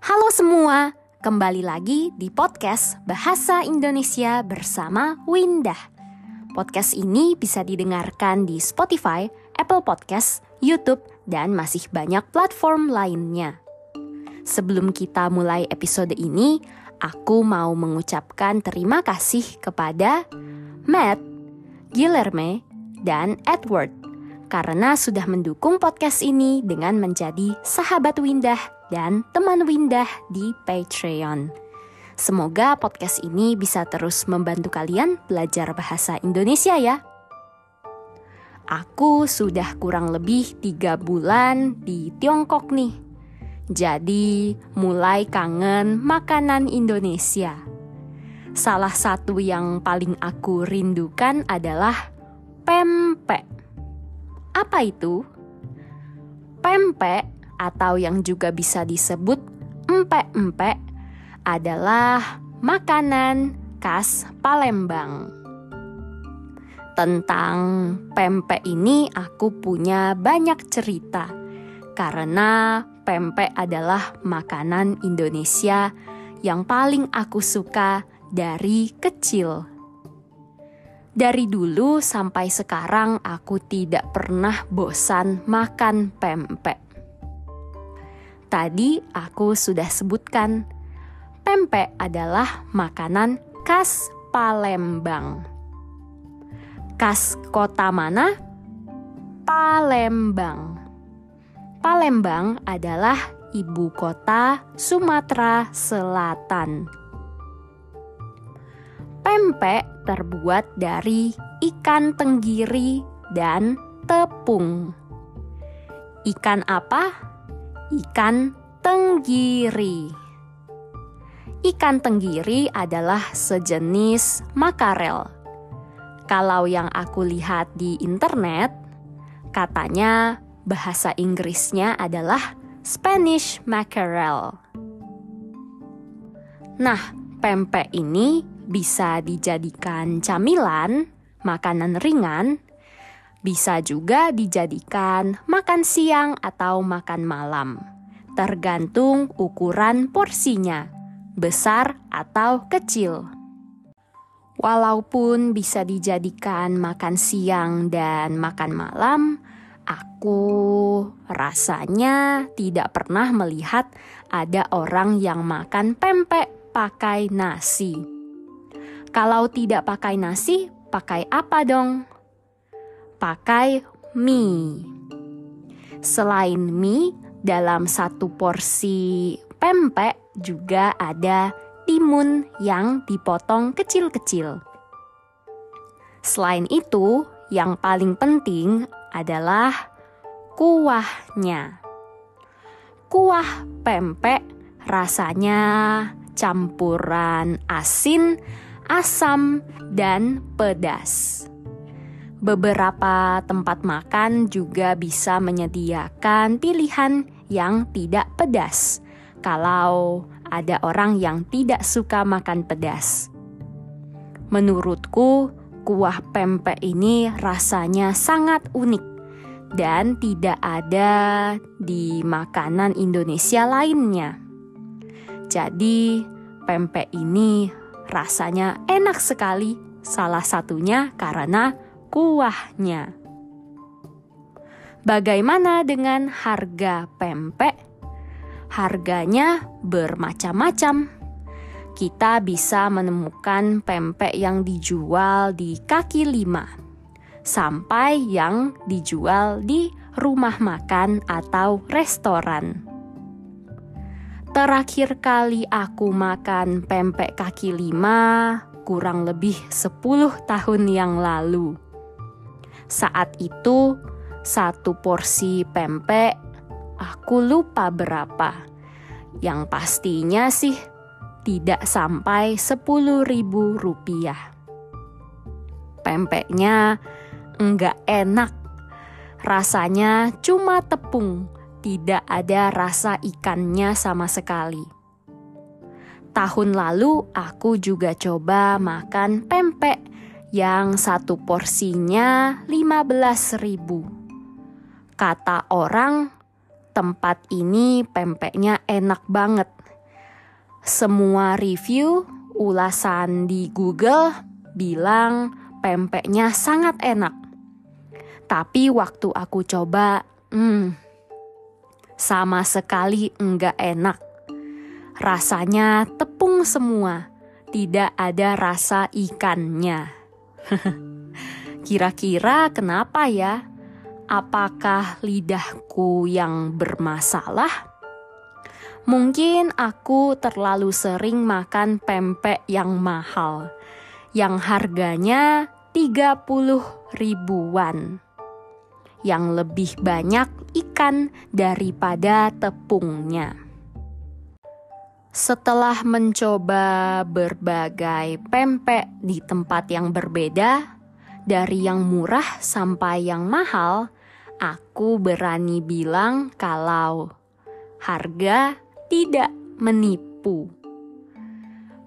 Halo semua, kembali lagi di podcast Bahasa Indonesia bersama Windah. Podcast ini bisa didengarkan di Spotify, Apple Podcast, YouTube, dan masih banyak platform lainnya. Sebelum kita mulai episode ini, aku mau mengucapkan terima kasih kepada Matt, Guilherme, dan Edward karena sudah mendukung podcast ini dengan menjadi sahabat Windah dan teman Windah di Patreon. Semoga podcast ini bisa terus membantu kalian belajar bahasa Indonesia ya. Aku sudah kurang lebih 3 bulan di Tiongkok nih. Jadi mulai kangen makanan Indonesia. Salah satu yang paling aku rindukan adalah pempek. Apa itu? Pempek atau yang juga bisa disebut empek-empek adalah makanan khas Palembang. Tentang pempek ini aku punya banyak cerita karena pempek adalah makanan Indonesia yang paling aku suka dari kecil. Dari dulu sampai sekarang aku tidak pernah bosan makan pempek. Tadi aku sudah sebutkan, pempek adalah makanan khas Palembang. Khas kota mana? Palembang. Palembang adalah ibu kota Sumatera Selatan. Pempek terbuat dari ikan tenggiri dan tepung. Ikan apa? Ikan tenggiri. Ikan tenggiri adalah sejenis makarel. Kalau yang aku lihat di internet, katanya bahasa Inggrisnya adalah Spanish mackerel. Nah, pempek ini bisa dijadikan camilan, makanan ringan, bisa juga dijadikan makan siang atau makan malam, tergantung ukuran porsinya, besar atau kecil. Walaupun bisa dijadikan makan siang dan makan malam, aku rasanya tidak pernah melihat ada orang yang makan pempek pakai nasi. Kalau tidak pakai nasi, pakai apa dong? Pakai mie. Selain mie, dalam satu porsi pempek juga ada timun yang dipotong kecil-kecil. Selain itu, yang paling penting adalah kuahnya. Kuah pempek rasanya campuran asin, asam, dan pedas. Beberapa tempat makan juga bisa menyediakan pilihan yang tidak pedas kalau ada orang yang tidak suka makan pedas. Menurutku, kuah pempek ini rasanya sangat unik dan tidak ada di makanan Indonesia lainnya. Jadi, pempek ini rasanya enak sekali, salah satunya karena kuahnya. Bagaimana dengan harga pempek? Harganya bermacam-macam. Kita bisa menemukan pempek yang dijual di kaki lima, sampai yang dijual di rumah makan atau restoran. Terakhir kali aku makan pempek kaki lima kurang lebih 10 tahun yang lalu. Saat itu, satu porsi pempek, aku lupa berapa. Yang pastinya sih tidak sampai 10.000 rupiah. Pempeknya enggak enak. Rasanya cuma tepung. Tidak ada rasa ikannya sama sekali. Tahun lalu aku juga coba makan pempek yang satu porsinya 15.000. Kata orang, tempat ini pempeknya enak banget. Semua review ulasan di Google bilang pempeknya sangat enak. Tapi waktu aku coba, sama sekali enggak enak. Rasanya tepung semua, tidak ada rasa ikannya. Kira-kira kenapa ya? Apakah lidahku yang bermasalah? Mungkin aku terlalu sering makan pempek yang mahal, yang harganya 30 ribuan, yang lebih banyak ikan daripada tepungnya. Setelah mencoba berbagai pempek di tempat yang berbeda, dari yang murah sampai yang mahal, aku berani bilang kalau harga tidak menipu.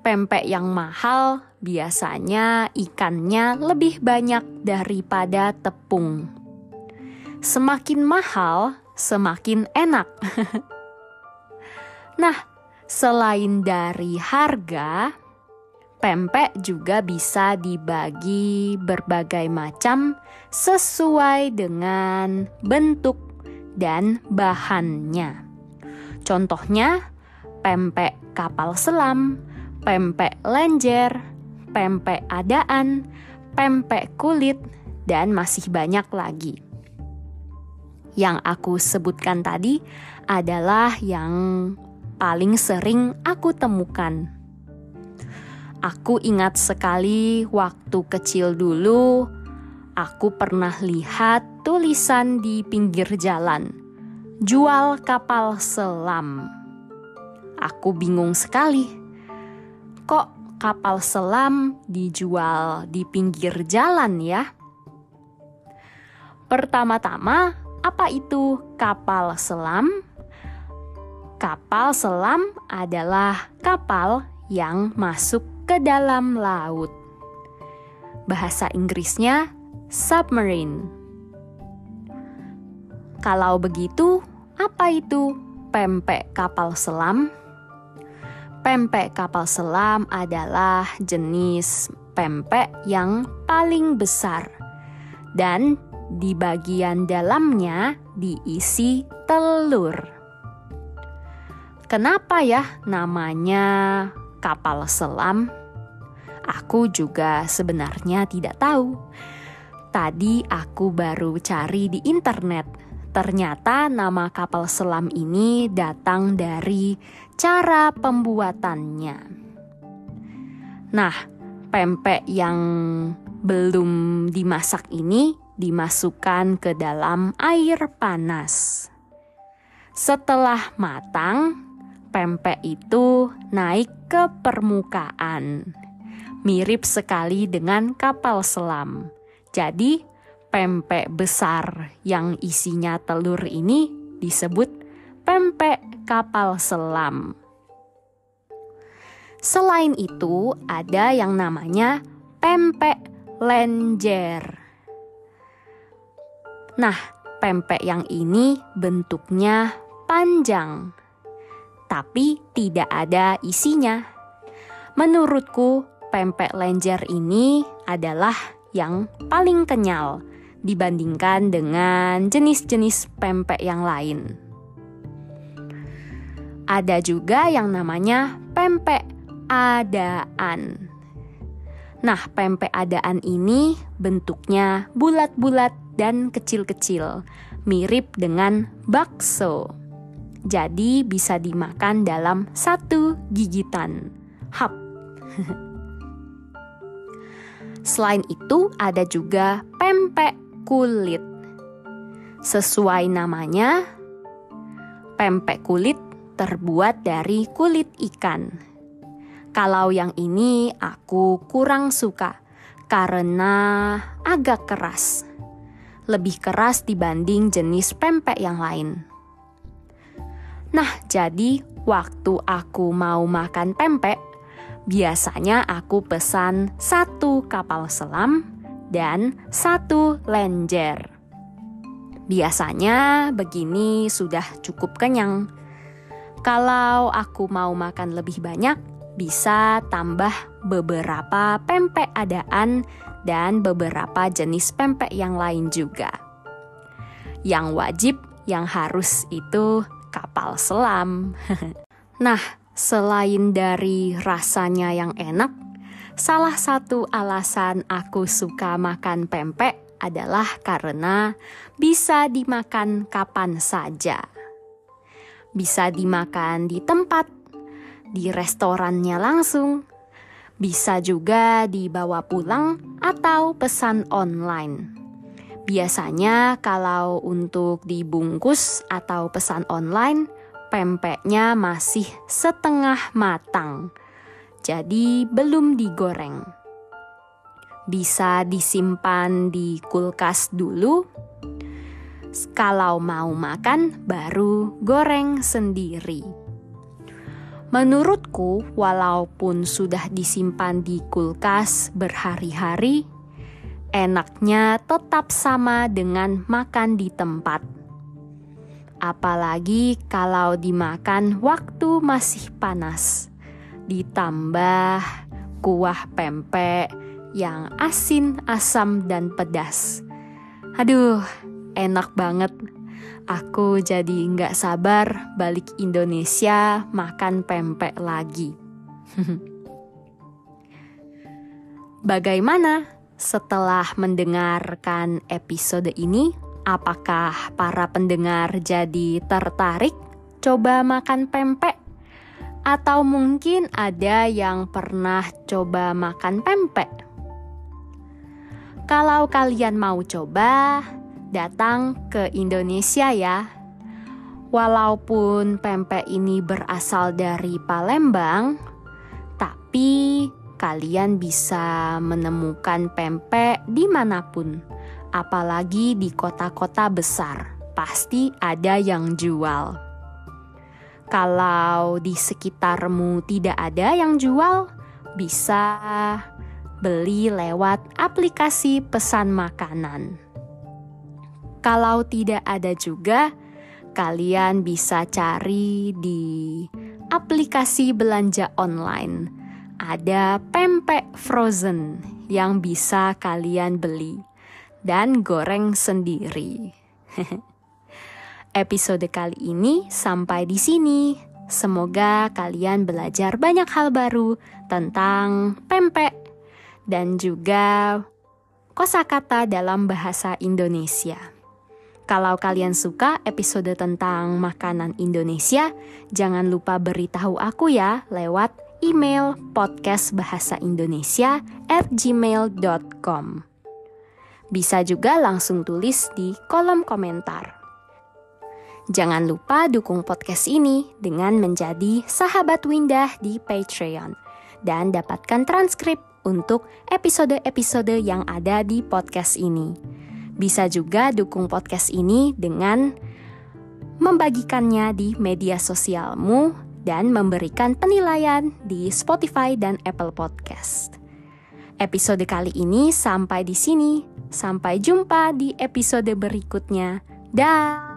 Pempek yang mahal biasanya ikannya lebih banyak daripada tepung. Semakin mahal, semakin enak. Nah, selain dari harga, pempek juga bisa dibagi berbagai macam sesuai dengan bentuk dan bahannya. Contohnya, pempek kapal selam, pempek lenjer, pempek adaan, pempek kulit, dan masih banyak lagi. Yang aku sebutkan tadi adalah yang paling sering aku temukan. Aku ingat sekali waktu kecil dulu, aku pernah lihat tulisan di pinggir jalan. Jual kapal selam. Aku bingung sekali. Kok kapal selam dijual di pinggir jalan ya? Pertama-tama, apa itu kapal selam? Kapal selam adalah kapal yang masuk ke dalam laut. Bahasa Inggrisnya submarine. Kalau begitu, apa itu pempek kapal selam? Pempek kapal selam adalah jenis pempek yang paling besar dan di bagian dalamnya diisi telur. Kenapa ya namanya kapal selam? Aku juga sebenarnya tidak tahu. Tadi aku baru cari di internet. Ternyata nama kapal selam ini datang dari cara pembuatannya. Nah, pempek yang belum dimasak ini dimasukkan ke dalam air panas. Setelah matang, pempek itu naik ke permukaan. Mirip sekali dengan kapal selam. Jadi, pempek besar yang isinya telur ini disebut pempek kapal selam. Selain itu, ada yang namanya pempek lenjer. Nah, pempek yang ini bentuknya panjang, tapi tidak ada isinya. Menurutku, pempek lenjer ini adalah yang paling kenyal dibandingkan dengan jenis-jenis pempek yang lain. Ada juga yang namanya pempek adaan. Nah, pempek adaan ini bentuknya bulat-bulat dan kecil-kecil, mirip dengan bakso. Jadi bisa dimakan dalam satu gigitan. Hap. Selain itu, ada juga pempek kulit. Sesuai namanya, pempek kulit terbuat dari kulit ikan. Kalau yang ini aku kurang suka karena agak keras. Lebih keras dibanding jenis pempek yang lain. Nah, jadi waktu aku mau makan pempek, biasanya aku pesan 1 kapal selam dan 1 lenjer. Biasanya begini sudah cukup kenyang. Kalau aku mau makan lebih banyak, bisa tambah beberapa pempek adaan dan beberapa jenis pempek yang lain juga. Yang wajib, yang harus itu kapal selam. Nah, selain dari rasanya yang enak, salah satu alasan aku suka makan pempek adalah karena bisa dimakan kapan saja. Bisa dimakan di tempat, di restorannya langsung, bisa juga dibawa pulang atau pesan online. Biasanya kalau untuk dibungkus atau pesan online, pempeknya masih setengah matang, jadi belum digoreng. Bisa disimpan di kulkas dulu. Kalau mau makan, baru goreng sendiri. Menurutku, walaupun sudah disimpan di kulkas berhari-hari, enaknya tetap sama dengan makan di tempat. Apalagi kalau dimakan waktu masih panas. Ditambah kuah pempek yang asin, asam, dan pedas. Aduh, enak banget. Aku jadi nggak sabar balik Indonesia makan pempek lagi. Bagaimana setelah mendengarkan episode ini? Apakah para pendengar jadi tertarik coba makan pempek? Atau mungkin ada yang pernah coba makan pempek? Kalau kalian mau coba, datang ke Indonesia ya. Walaupun pempek ini berasal dari Palembang, tapi kalian bisa menemukan pempek dimanapun, apalagi di kota-kota besar. Pasti ada yang jual. Kalau di sekitarmu tidak ada yang jual, bisa beli lewat aplikasi pesan makanan. Kalau tidak ada juga, kalian bisa cari di aplikasi belanja online. Ada pempek frozen yang bisa kalian beli dan goreng sendiri. Episode kali ini sampai di sini. Semoga kalian belajar banyak hal baru tentang pempek dan juga kosakata dalam bahasa Indonesia. Kalau kalian suka episode tentang makanan Indonesia, jangan lupa beritahu aku ya lewat email podcastbahasaindonesia@gmail.com. Bisa juga langsung tulis di kolom komentar. Jangan lupa dukung podcast ini dengan menjadi sahabat Windah di Patreon dan dapatkan transkrip untuk episode-episode yang ada di podcast ini. Bisa juga dukung podcast ini dengan membagikannya di media sosialmu dan memberikan penilaian di Spotify dan Apple Podcast. Episode kali ini sampai di sini. Sampai jumpa di episode berikutnya. Dah.